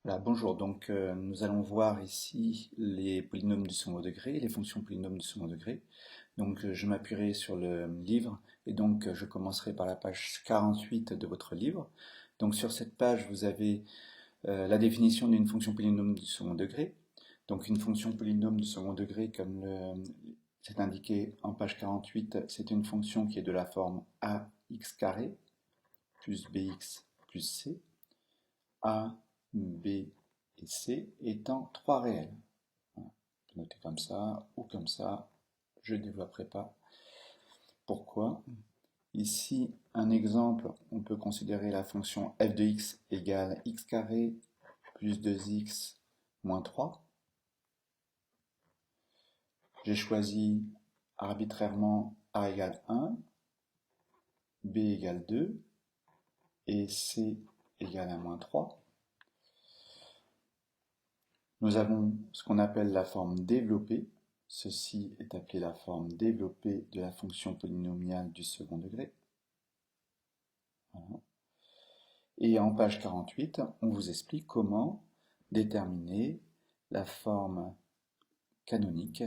Voilà, bonjour. Donc, nous allons voir ici les polynômes du second degré, les fonctions polynômes du second degré. Donc, je m'appuierai sur le livre et donc je commencerai par la page 48 de votre livre. Donc, sur cette page, vous avez la définition d'une fonction polynôme du second degré. Donc, une fonction polynôme du second degré, c'est indiqué en page 48, c'est une fonction qui est de la forme ax carré plus bx plus c. A, B et C étant trois réels. Voilà. On peut noter comme ça ou comme ça, je ne développerai pas. Pourquoi? Ici, un exemple, on peut considérer la fonction f de x égale x carré plus 2x moins 3. J'ai choisi arbitrairement a égale 1, b égale 2 et c égale à moins 3. Nous avons ce qu'on appelle la forme développée. Ceci est appelé la forme développée de la fonction polynomiale du second degré. Voilà. Et en page 48, on vous explique comment déterminer la forme canonique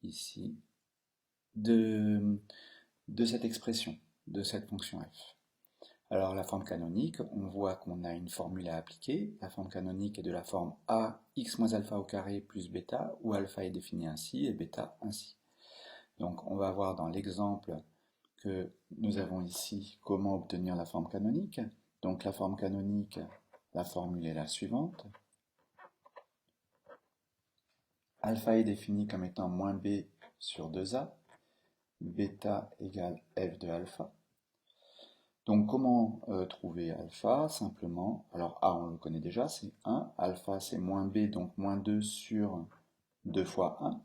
ici, de cette expression, de cette fonction f. Alors la forme canonique, on voit qu'on a une formule à appliquer. La forme canonique est de la forme a x moins alpha au carré plus bêta, où alpha est défini ainsi et bêta ainsi. Donc on va voir dans l'exemple que nous avons ici comment obtenir la forme canonique. Donc la forme canonique, la formule est la suivante. Alpha est défini comme étant moins b sur 2a, bêta égale f de alpha. Donc comment trouver alpha? Simplement, alors A on le connaît déjà, c'est 1, alpha c'est moins B, donc moins 2 sur 2 fois 1,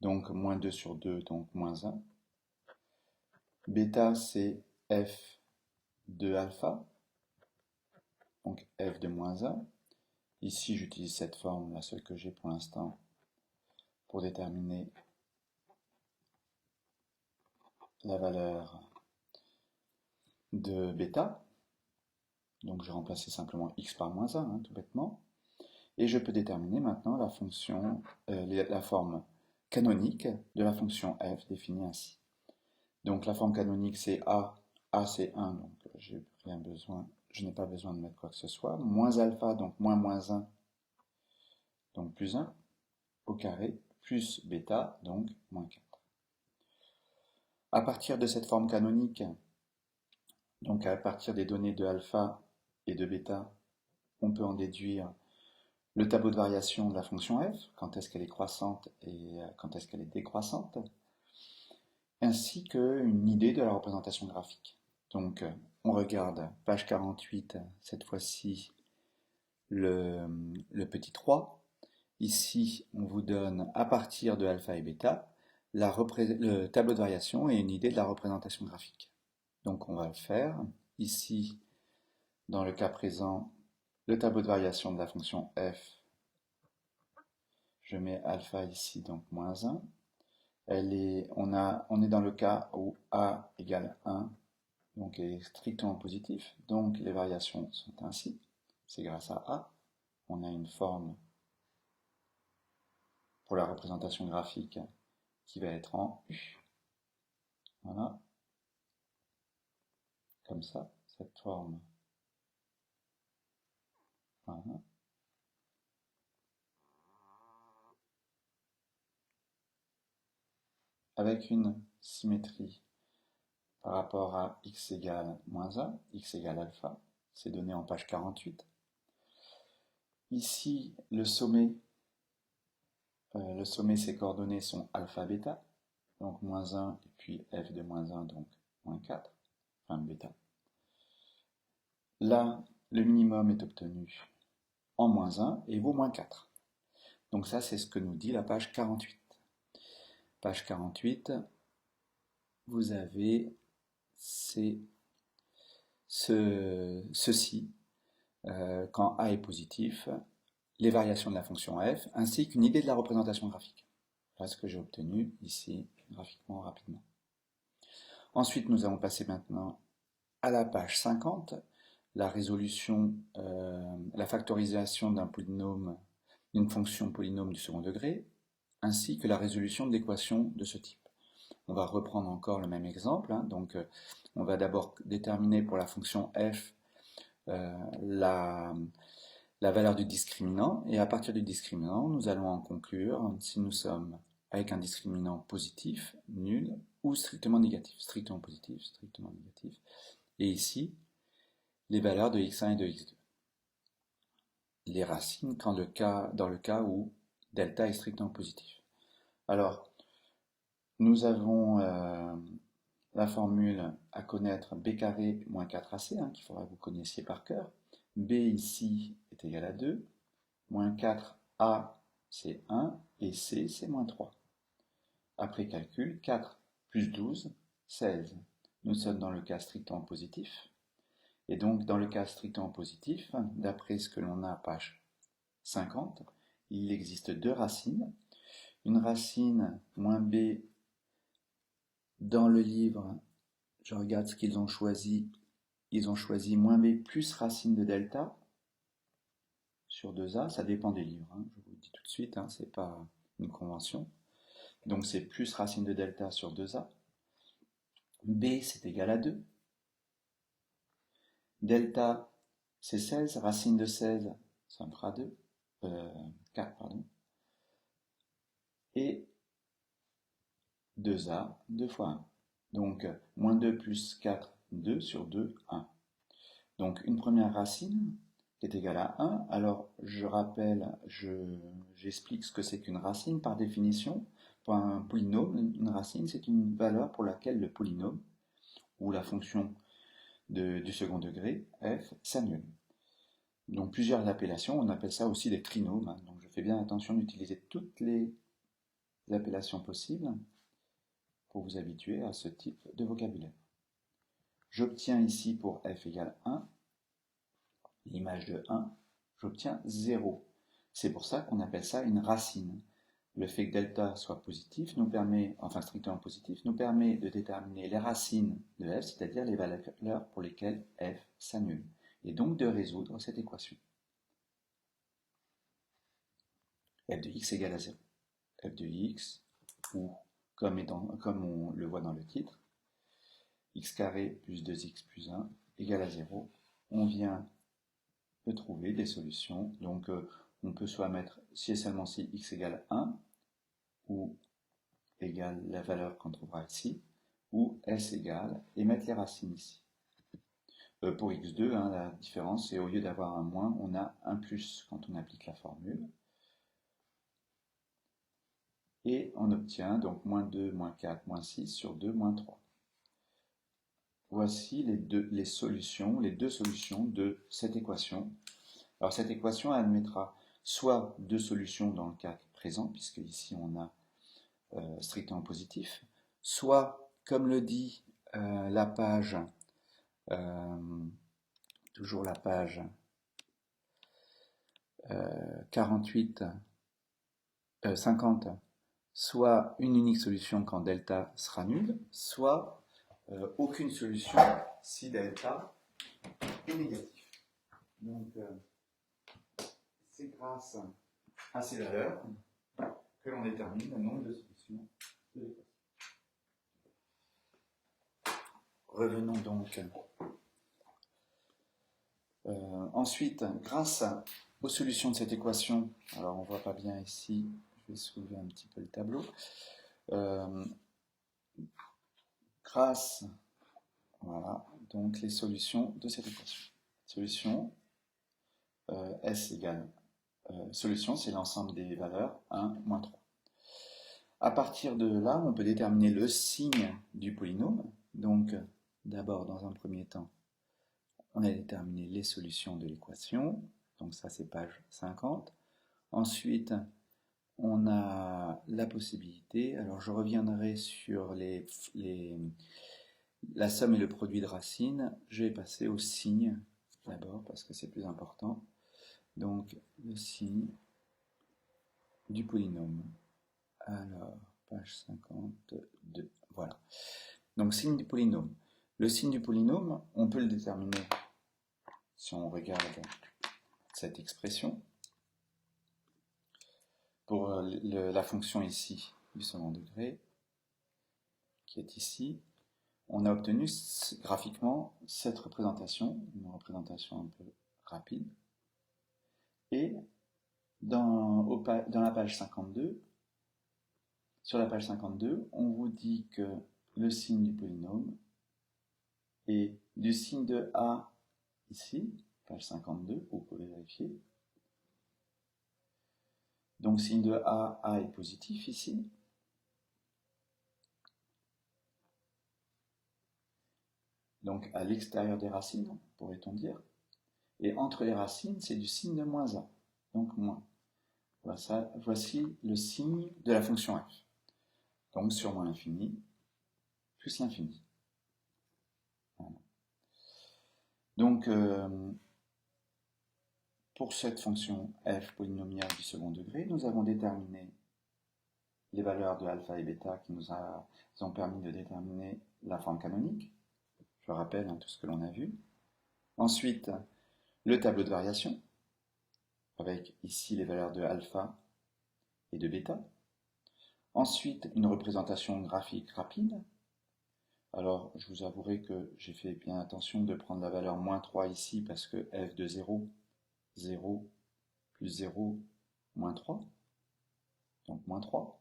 donc moins 2 sur 2, donc moins 1. Bêta c'est f de alpha, donc f de moins 1. Ici j'utilise cette forme, la seule que j'ai pour l'instant, pour déterminer la valeur de bêta. Donc je vais remplacer simplement x par moins 1, tout bêtement. Et je peux déterminer maintenant la fonction, la forme canonique de la fonction f définie ainsi. Donc la forme canonique c'est a c'est 1, donc je n'ai pas besoin de mettre quoi que ce soit. Moins alpha, donc moins moins 1, donc plus 1, au carré, plus bêta, donc moins 4. À partir de cette forme canonique, donc à partir des données de alpha et de bêta, on peut en déduire le tableau de variation de la fonction f, quand est-ce qu'elle est croissante et quand est-ce qu'elle est décroissante, ainsi qu'une idée de la représentation graphique. Donc on regarde page 48, cette fois-ci le petit 3. Ici on vous donne à partir de alpha et bêta le tableau de variation et une idée de la représentation graphique. Donc on va le faire. Ici, dans le cas présent, le tableau de variation de la fonction f, je mets alpha ici, donc moins 1. On est dans le cas où a égale 1, donc elle est strictement positif, donc les variations sont ainsi. C'est grâce à a. On a une forme pour la représentation graphique qui va être en U. Voilà. Comme ça, cette forme. Voilà. Avec une symétrie par rapport à x égale moins 1, x égale alpha, c'est donné en page 48. Ici, le sommet, ses coordonnées sont alpha, bêta, donc moins 1 et puis f de moins 1, donc moins 4, enfin bêta. Là, le minimum est obtenu en moins 1 et vaut moins 4. Donc ça, c'est ce que nous dit la page 48. Page 48, vous avez ceci, quand a est positif, les variations de la fonction f, ainsi qu'une idée de la représentation graphique. Voilà ce que j'ai obtenu ici, graphiquement, rapidement. Ensuite, nous allons passer maintenant à la page 50. la résolution, la factorisation d'un polynôme, d'une fonction polynôme du second degré, ainsi que la résolution de l'équation de ce type. On va reprendre encore le même exemple. Donc, on va d'abord déterminer pour la fonction f la valeur du discriminant, et à partir du discriminant, nous allons en conclure si nous sommes avec un discriminant positif, nul, ou strictement négatif. Strictement positif, strictement négatif. Et ici, les valeurs de x1 et de x2. Les racines dans le cas où delta est strictement positif. Alors, nous avons la formule à connaître b carré moins 4ac, qu'il faudra que vous connaissiez par cœur. B ici est égal à 2, moins 4a c'est 1, et c c'est moins 3. Après calcul, 4 plus 12, 16. Nous sommes dans le cas strictement positif. Et donc, dans le cas strictement positif, d'après ce que l'on a à page 50, il existe deux racines. Une racine moins b, dans le livre, je regarde ce qu'ils ont choisi. Ils ont choisi moins b plus racine de delta sur 2a. Ça dépend des livres, je vous le dis tout de suite, ce n'est pas une convention. Donc c'est plus racine de delta sur 2a. B c'est égal à 2. Delta c'est 16, racine de 16, ça me fera 4, pardon. Et 2a, 2 fois 1. Donc moins 2 plus 4, 2 sur 2, 1. Donc une première racine qui est égale à 1. Alors je rappelle, j'explique ce que c'est qu'une racine par définition. Pour un polynôme, une racine c'est une valeur pour laquelle le polynôme ou la fonction du second degré, f, s'annule. Donc plusieurs appellations, on appelle ça aussi des trinômes. Donc je fais bien attention d'utiliser toutes les appellations possibles pour vous habituer à ce type de vocabulaire. J'obtiens ici pour f égale 1, l'image de 1, j'obtiens 0. C'est pour ça qu'on appelle ça une racine. Le fait que delta soit positif nous permet, enfin strictement positif, nous permet de déterminer les racines de f, c'est-à-dire les valeurs pour lesquelles f s'annule, et donc de résoudre cette équation. F de x égale à 0. F de x, ou comme on le voit dans le titre, x carré plus 2x plus 1 égale à 0. On vient de trouver des solutions. Donc on peut soit mettre si et seulement si x égale 1, ou égale la valeur qu'on trouvera ici, ou s égale, et mettre les racines ici. Pour x2, la différence, c'est au lieu d'avoir un moins, on a un plus quand on applique la formule. Et on obtient donc moins 2, moins 4, moins 6 sur 2, moins 3. Voici les deux solutions de cette équation. Alors cette équation admettra soit deux solutions dans le cas présent, puisque ici on a strictement positif, soit, comme le dit la page, toujours la page 48, 50, soit une unique solution quand delta sera nul, soit aucune solution si delta est négatif. Donc, c'est grâce à ces valeurs que l'on détermine le nombre de solutions de l'équation. Revenons donc. Ensuite, grâce aux solutions de cette équation, alors on ne voit pas bien ici, je vais soulever un petit peu le tableau. Grâce, voilà, donc les solutions de cette équation. Solution, S égale, solution c'est l'ensemble des valeurs 1, moins 3. À partir de là, on peut déterminer le signe du polynôme. Donc, d'abord, dans un premier temps, on a déterminé les solutions de l'équation. Donc ça, c'est page 50. Ensuite, on a la possibilité, alors je reviendrai sur la somme et le produit de racines. Je vais passer au signe d'abord, parce que c'est plus important. Donc, le signe du polynôme. Alors, page 52, voilà. Donc, signe du polynôme. Le signe du polynôme, on peut le déterminer si on regarde cette expression, pour la fonction ici du second degré, qui est ici, on a obtenu graphiquement cette représentation, une représentation un peu rapide. Et dans la page 52, sur la page 52, on vous dit que le signe du polynôme est du signe de A ici, page 52, vous pouvez vérifier. Donc signe de A est positif ici. Donc à l'extérieur des racines, pourrait-on dire. Et entre les racines, c'est du signe de moins A, donc moins. Voici le signe de la fonction f. Donc sur moins l'infini, plus l'infini. Voilà. Donc, pour cette fonction f polynomiale du second degré, nous avons déterminé les valeurs de alpha et bêta qui nous ont permis de déterminer la forme canonique. Je rappelle tout ce que l'on a vu. Ensuite, le tableau de variation, avec ici les valeurs de alpha et de bêta. Ensuite, une représentation graphique rapide. Alors, je vous avouerai que j'ai fait bien attention de prendre la valeur moins 3 ici parce que f de 0, 0 plus 0, moins 3. Donc, moins 3.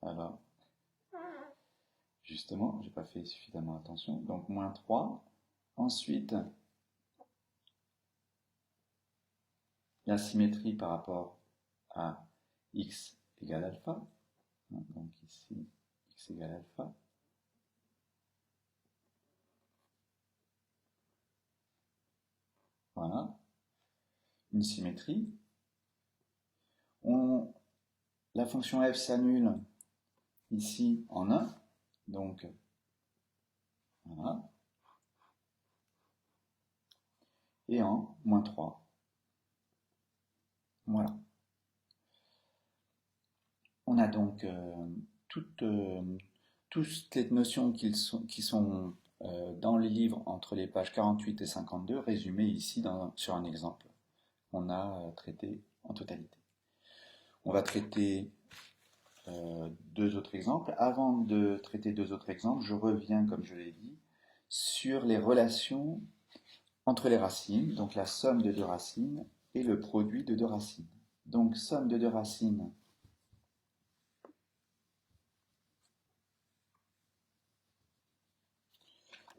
Voilà. Justement, je n'ai pas fait suffisamment attention. Donc, moins 3. Ensuite, la symétrie par rapport à x égale alpha. Donc, ici, x égale alpha. Voilà. Une symétrie. La fonction f s'annule ici en 1. Donc, voilà. Et en moins 3. Voilà. On a donc toutes les notions qui sont dans les livres entre les pages 48 et 52 résumées ici sur un exemple qu'on a traité en totalité. On va traiter deux autres exemples. Avant de traiter deux autres exemples, je reviens, comme je l'ai dit, sur les relations entre les racines, donc la somme de deux racines et le produit de deux racines. Donc, somme de deux racines,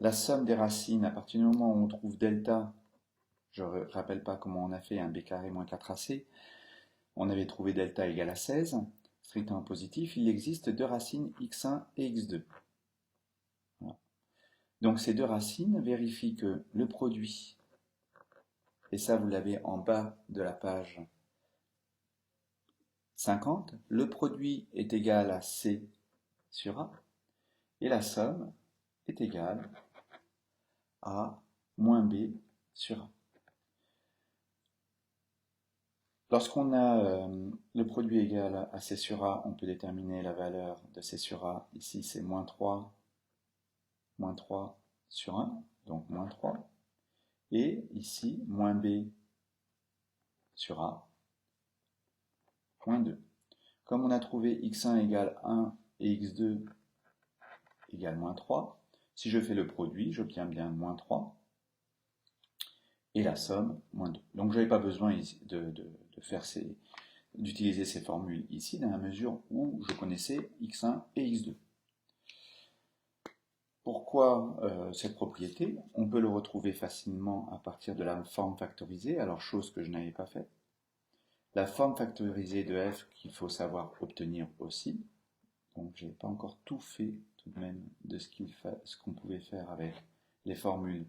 la somme des racines, à partir du moment où on trouve delta, je ne rappelle pas comment on a fait un b carré moins 4ac, on avait trouvé delta égale à 16, strictement positif, il existe deux racines x1 et x2. Voilà. Donc ces deux racines vérifient que le produit, et ça vous l'avez en bas de la page 50, le produit est égal à c sur a, et la somme est égale à moins b sur a. Lorsqu'on a le produit égal à c sur a, on peut déterminer la valeur de c sur a. Ici, c'est moins 3 sur 1, donc moins 3. Et ici, moins b sur a, moins 2. Comme on a trouvé x1 égale 1 et x2 égale moins 3, si je fais le produit, j'obtiens bien moins 3. Et la somme, moins 2. Donc je n'avais pas besoin d'utiliser ces formules ici, dans la mesure où je connaissais x1 et x2. Pourquoi cette propriété? On peut le retrouver facilement à partir de la forme factorisée, alors chose que je n'avais pas faite. La forme factorisée de f qu'il faut savoir obtenir aussi. Donc je n'ai pas encore tout fait tout de même de ce qu'on pouvait faire avec les formules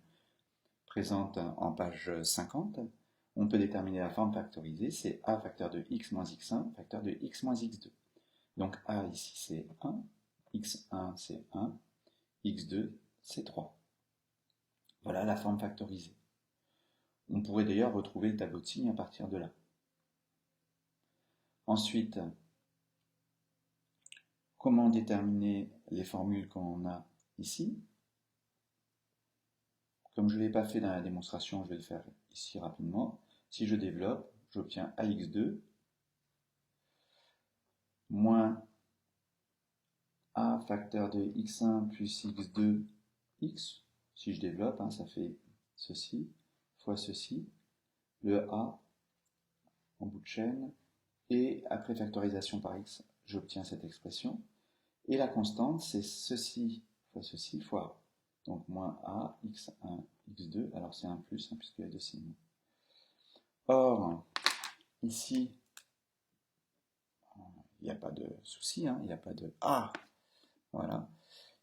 présentes en page 50. On peut déterminer la forme factorisée, c'est a facteur de x moins x1, facteur de x moins x2. Donc a ici c'est 1, x1 c'est 1, x2 c'est 3. Voilà la forme factorisée. On pourrait d'ailleurs retrouver le tableau de signes à partir de là. Ensuite, comment déterminer les formules qu'on a ici? Comme je ne l'ai pas fait dans la démonstration, je vais le faire ici rapidement. Si je développe, j'obtiens AX2 moins A facteur de x1 plus x2 x. Si je développe, hein, ça fait ceci fois ceci, le A en bout de chaîne, et après factorisation par x, j'obtiens cette expression. Et la constante, c'est ceci fois A. Donc moins A, x1, x2, alors c'est un plus, hein, puisqu'il y a deux signes. Or, ici, il n'y a pas de souci, hein, il n'y a pas de A. Voilà.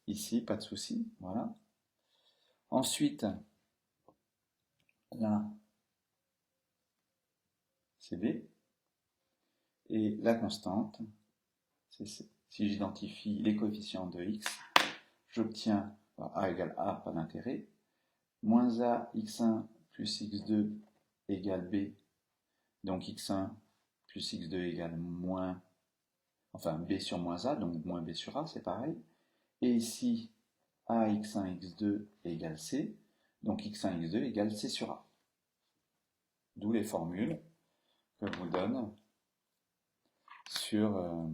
Ici, pas de souci. Voilà. Ensuite, là, c'est B. Et la constante, si j'identifie les coefficients de x, j'obtiens A égale A, pas d'intérêt, moins A x1 plus x2 égale B, donc x1 plus x2 égale moins, enfin B sur moins A, donc moins B sur A, c'est pareil. Et ici, A x1 x2 égale C, donc x1 x2 égale C sur A. D'où les formules que je vous donne sur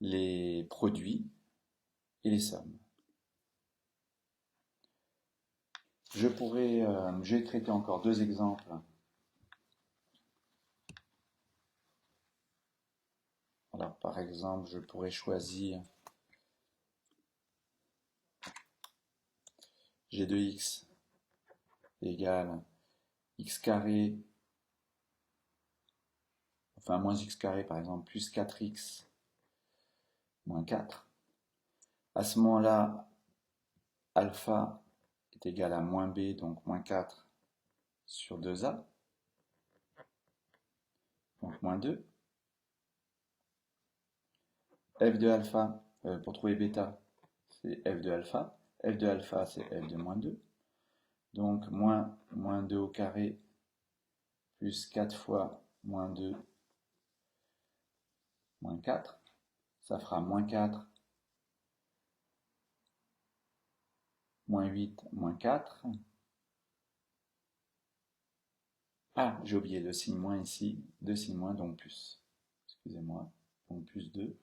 les produits et les sommes. J'ai traité encore deux exemples. Alors par exemple, je pourrais choisir g de x égale x carré, enfin moins x carré par exemple, plus 4x moins 4. À ce moment-là, alpha est égal à moins b, donc moins 4 sur 2a, donc moins 2. F de alpha, pour trouver bêta, c'est f de alpha. F de alpha, c'est f de moins 2. Donc moins 2 au carré plus 4 fois moins 2 moins 4. Ça fera moins 4, moins 8, moins 4. Ah, j'ai oublié le signe moins ici. Deux signes moins, donc plus. Excusez-moi. Donc plus 2.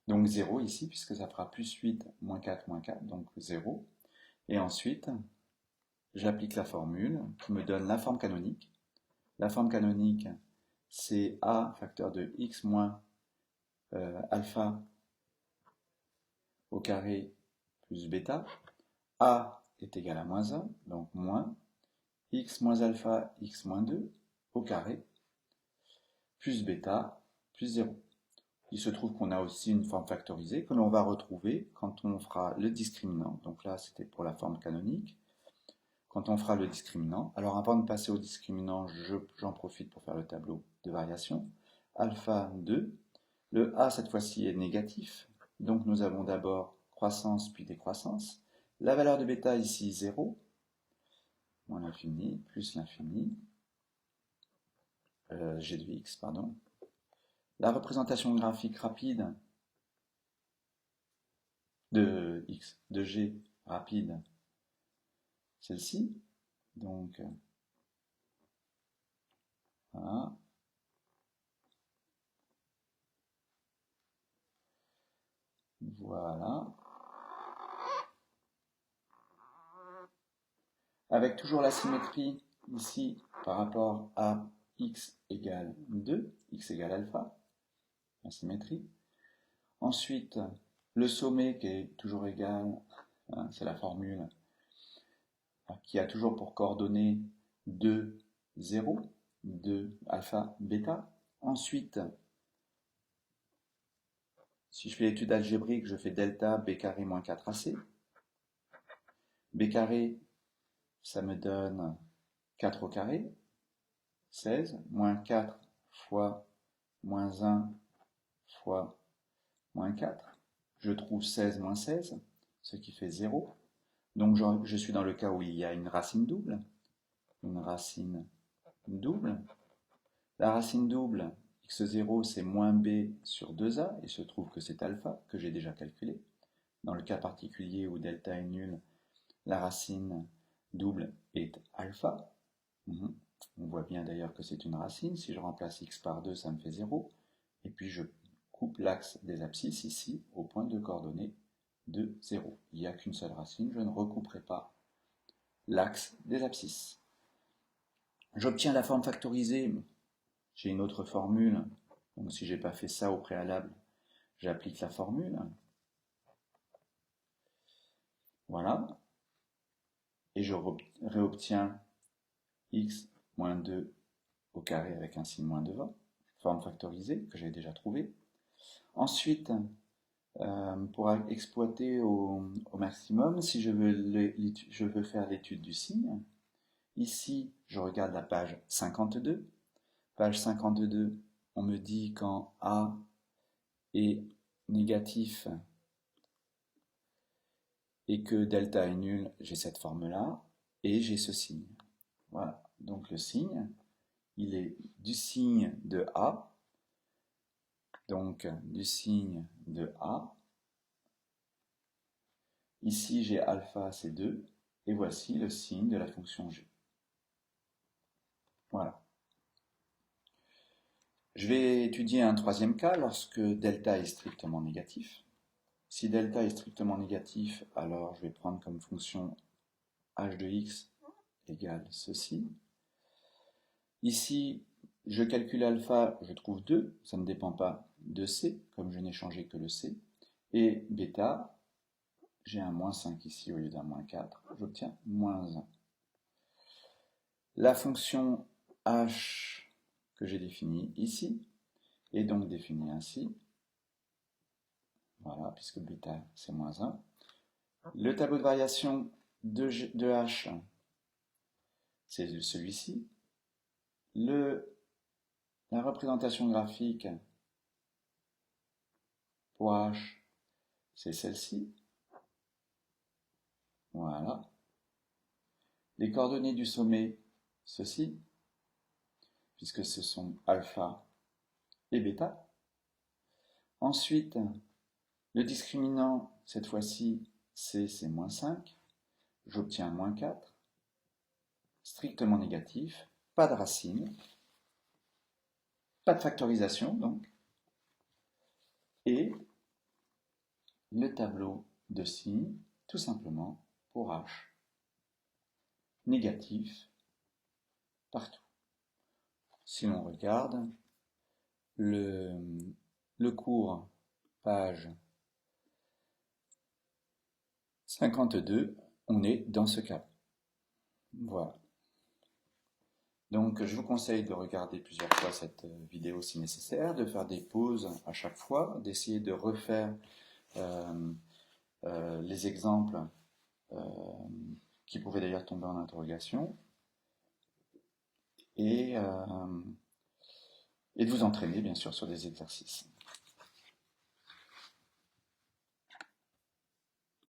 Donc 0 ici, puisque ça fera plus 8, moins 4, donc 0. Et ensuite, j'applique la formule qui me donne la forme canonique. La forme canonique, c'est A facteur de x moins alpha au carré plus bêta. A est égal à moins 1, donc moins x moins alpha, x moins 2 au carré, plus bêta, plus 0. Il se trouve qu'on a aussi une forme factorisée que l'on va retrouver quand on fera le discriminant. Donc là, c'était pour la forme canonique. Quand on fera le discriminant, alors avant de passer au discriminant, j'en profite pour faire le tableau de variation. Alpha 2, le A cette fois-ci est négatif, donc nous avons d'abord croissance puis décroissance. La valeur de bêta ici 0, moins l'infini, plus l'infini, g de x, pardon. La représentation graphique rapide de x, de g rapide, celle-ci. Donc, voilà. Voilà. Avec toujours la symétrie ici par rapport à x égale 2, x égale alpha, la symétrie. Ensuite, le sommet qui est toujours égal, hein, c'est la formule qui a toujours pour coordonnées 2, 0, 2, alpha, bêta. Ensuite, si je fais l'étude algébrique, je fais delta b carré moins 4ac. B carré, ça me donne 4 au carré, 16, moins 4 fois moins 1 fois moins 4. Je trouve 16 moins 16, ce qui fait 0. Donc je suis dans le cas où il y a une racine double. Une racine double. La racine double, x0, c'est moins b sur 2a, il se trouve que c'est alpha, que j'ai déjà calculé. Dans le cas particulier où delta est nul, la racine double est alpha. On voit bien d'ailleurs que c'est une racine. Si je remplace x par 2, ça me fait 0. Et puis je coupe l'axe des abscisses ici au point de coordonnées de 0. Il n'y a qu'une seule racine, je ne recouperai pas l'axe des abscisses. J'obtiens la forme factorisée. J'ai une autre formule. Donc si je n'ai pas fait ça au préalable, j'applique la formule. Voilà. Et je réobtiens x moins 2 au carré avec un signe moins 2a. Forme factorisée que j'ai déjà trouvée. Ensuite, pour exploiter au maximum, si je veux faire l'étude du signe, ici, je regarde la page 52. Page 52, on me dit quand A est négatif et que delta est nul, j'ai cette forme-là, et j'ai ce signe. Voilà, donc le signe, il est du signe de A, donc du signe de A. Ici, j'ai alpha, c'est 2, et voici le signe de la fonction g. Voilà. Je vais étudier un troisième cas lorsque delta est strictement négatif. Si delta est strictement négatif, alors je vais prendre comme fonction h de x égale ceci. Ici, je calcule alpha, je trouve 2, ça ne dépend pas de c, comme je n'ai changé que le c. Et bêta, j'ai un moins 5 ici au lieu d'un moins 4, j'obtiens moins 1. La fonction h que j'ai définie ici est donc définie ainsi. Voilà, puisque bêta c'est moins 1. Le tableau de variation de h, c'est celui-ci. La représentation graphique pour h, c'est celle-ci. Voilà. Les coordonnées du sommet, ceci, puisque ce sont alpha et bêta. Ensuite, le discriminant, cette fois-ci, c'est moins 5. J'obtiens moins 4. Strictement négatif. Pas de racine. Pas de factorisation, donc. Et le tableau de signes, tout simplement, pour h. Négatif partout. Si l'on regarde le cours, page 52, on est dans ce cas. Voilà. Donc je vous conseille de regarder plusieurs fois cette vidéo si nécessaire, de faire des pauses à chaque fois, d'essayer de refaire les exemples qui pouvaient d'ailleurs tomber en interrogation, et de vous entraîner bien sûr sur des exercices.